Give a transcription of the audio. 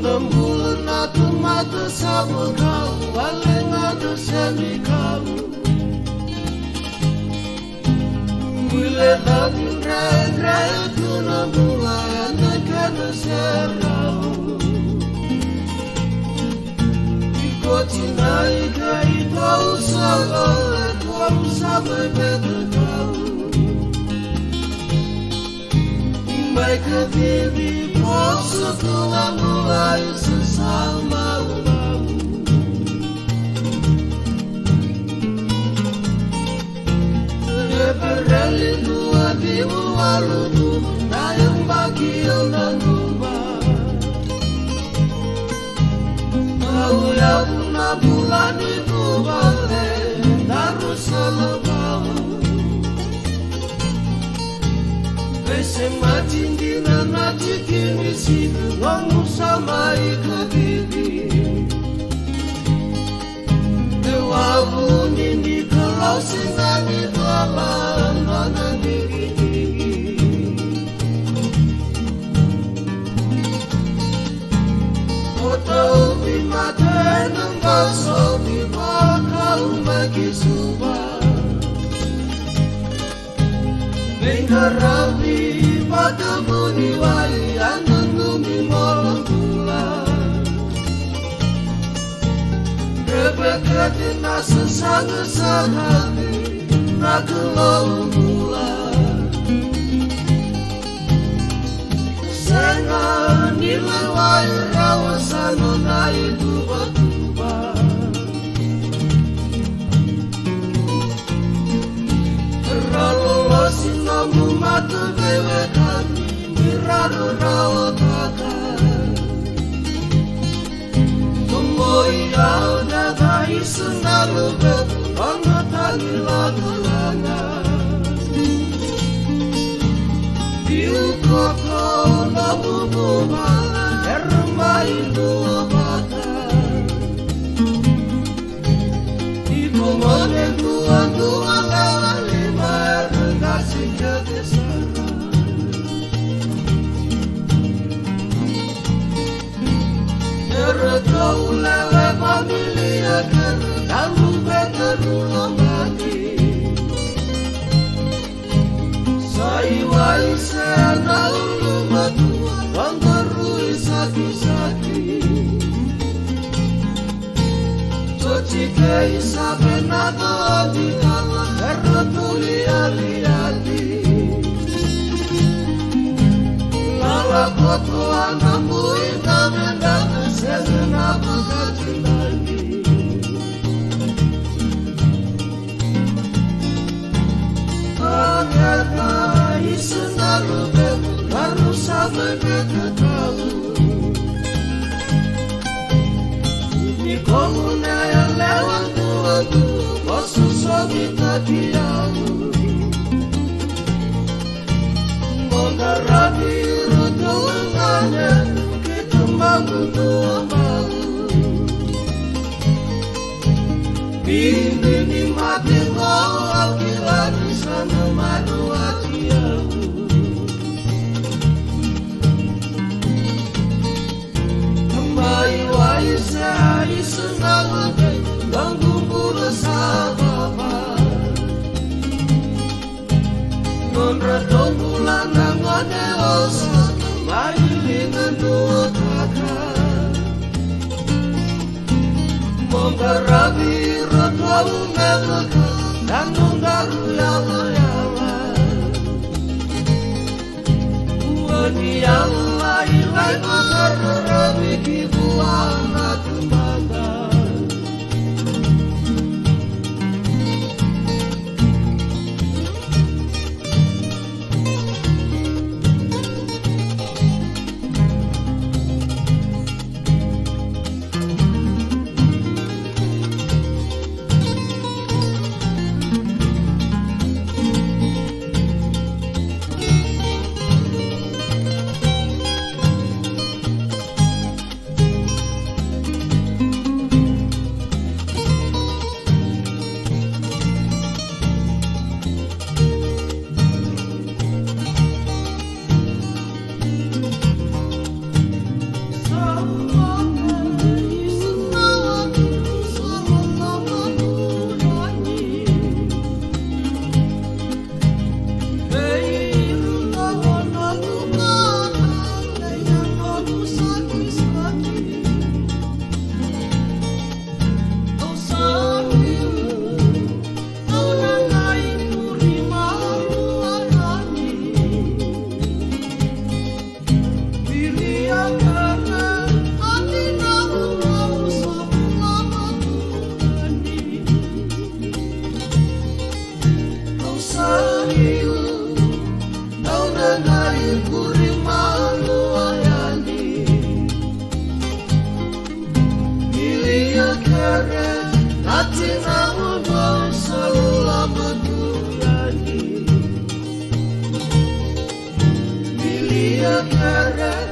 bulan atau mata sama kau, paling ada seni kau. Bila lagi raya tu na bulan akan serau. Ikut cintai kai tahu salah, kau sampai betul kau. Baik ke diri poso telah mulai sesama mau. Dia berlindung di walu tayang bagi dan rumah. Kau yang na bulan itu balik harus selepas. Semakin dina nanti kini situ ngomong sama ke diri. Dewa bunyi di kalau sinani dalam mana diri. Foto di mata nembak sobi bakal bagi subah. Bengkarabi pada bunyi wali anandumi malam bulan. Rebekati nasa sangat-sangat nak lalu bulan. Sengan nilai rawasan naik tuba-tuba. Terlalu namu mata bewekan miraro raotakan. Tumoi au dadai sendalu betu angatani lagu-lana. Diukoko namu bumala ermai duobatan. Ibu mone dua-dua lawan lima kasih kebesaran. Terkau lewe familia kamu betul lagi. Saya wai sana ulu batu bangkarui saki-saki. Cuci keisa benato di kawan tertuli ali-ali. Lala koto anambu ita mendaku segenap kaki lagi. Ternyata isenaru beku baru sampai beku tahu. Di komuna yang lewat tua-tua bosu sobi tadi jauh. Mengarabi rodo lengannya kita mampu tua mau. Bini mati kau akibat di sana maru hati aku. Kembali wai sehari senang ganggu pula sababa. Nonratong bulan nangon eosa kembali dengan dua kakak. Mengarabi rodo memeka dan menggaru yala-yala. Wani yang lain-lain mengarabi kibuan tembaga. kare Ati namu mau salula beturagi Bilia kare